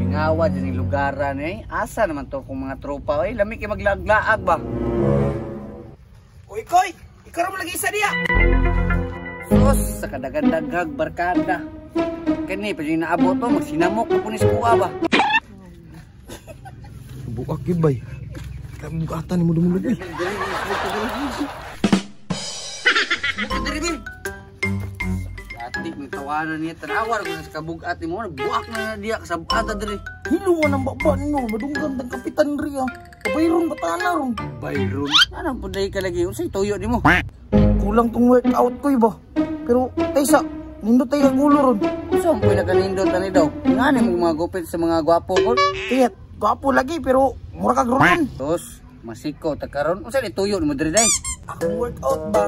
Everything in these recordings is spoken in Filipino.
Ngawa dyan yung lugaran eh. Asa naman to kung mga tropa eh. Lami kayo maglaag-laag ba? Uy, Koy! Ikaw naman lagi isa diya! Sus, sa kadagandaghag barkada. Kani, pwede yung naabot to, magsinamok na punis kuha ba? Buak yun, bay. Kaya mugatan mo dumulog eh. Bukit na rin, Ati, may tawanan niya. Tanawar ko na sa kabugat mo. Buak na diya, kasabata dali. Hiluan ang baba ninyo. Madunggan ng kapitan rin ah. Bayron batana ron. Bayron? Anong punday ka lagi? Unsay tuyo ni mo? Kulang tong workout ko iba. Pero, Taysa, nindot tayo gulo ron. So, ang pinakanindot na ni daw. Nga ni mo mga gupit sa mga gwapo ko. Kaya, gwapo lagi pero mura kag ron. Tos, masiko, takaron. Unsay ni tuyo ni mo diri day? Akong workout ba?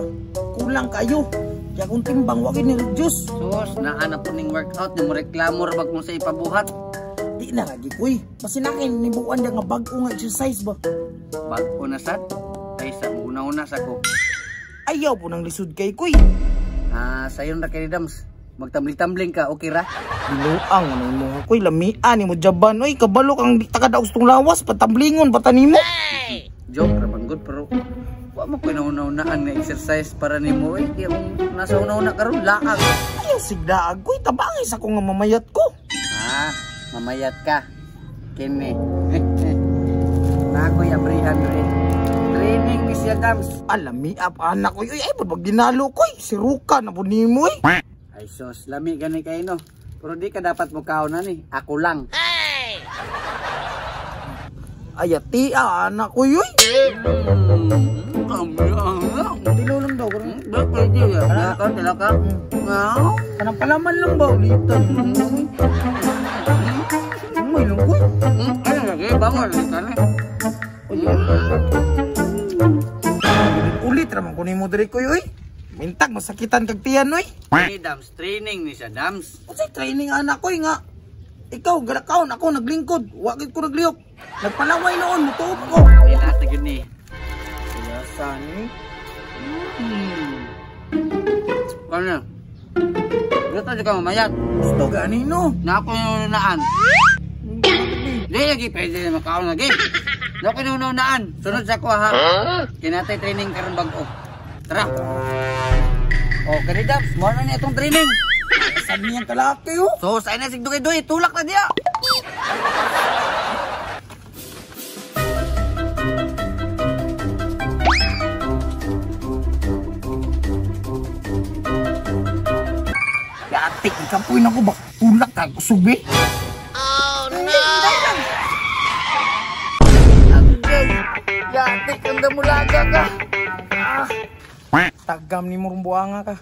Kulang kayo. Kaya kung timbang, wag ni-reduce. Sos, naanap po ning workout. Ni mo reklamo rabag mo sa ipabuhat. Di na lagi ko eh. Masinakin, nibuan niya nga bago nga exercise ba? Bago na sad. Ay, sa una-una sa ko. Ayaw po ng lisod kay Koy. Sayo na kay Dams. Magtambling-tambling ka, okay ra? Binuang, ano mo Koy, lamian ni mo jaban. Oy, kabalo kang di takadaos tong lawas, patamblingon, patanimo. Hey! Joke ra banggod, pero wa mo ko nauna-unaan nga exercise para nimo eh. Kaya kung nasa una-una karon laag. Ay, sigdaag Koy, tabangay sa ko nga mamayat ko. Mamayat ka. Kini. Nakoy abrihan rin. Training ni siya Dams. Alami up anak ko. Ay, pag ginalo Koy, siruka na po nimo eh. Ay sos, lami gani kayo no. Pero di ka dapat mo kaonan eh. Ako lang. Ay, ati anak ko yoy. Tinulong daw. Pwede ya. Tilaka. Kanang palaman lang ba ulitan? May lungkoy. Ano lagi? Bangon. Ulit raman ko ni mo diri ko yoy. Mintag masakitan kag tiyan oy. Hey Dams, training ni siya Dams. Unsay training anak ko nga? Ikaw galakaon ako naglingkod. Wa gid ko nagliyok. Nagpalaway noon mutuop ko. Nila sa gyud ni. Ilasan ni. Ano? Dito di ka mamayat. Gusto gani no. Na ako yung nunaan. Di lagi pwede na makaon lagi. Na ako yung nunaan. Sunod sa ko ha. Kinatay training karon bag-o. Tara. Oh, kani Dams, mo na ni itong training. Saan niyang kalaki oh? So, sa ina sigduay-duay, tulak na diya. Yatik, ikapoy na ko ba? Tulak ka, kusubi? Oh, no! Yatik, ang damulaga ka. Tagam ni Murumbuanga ka.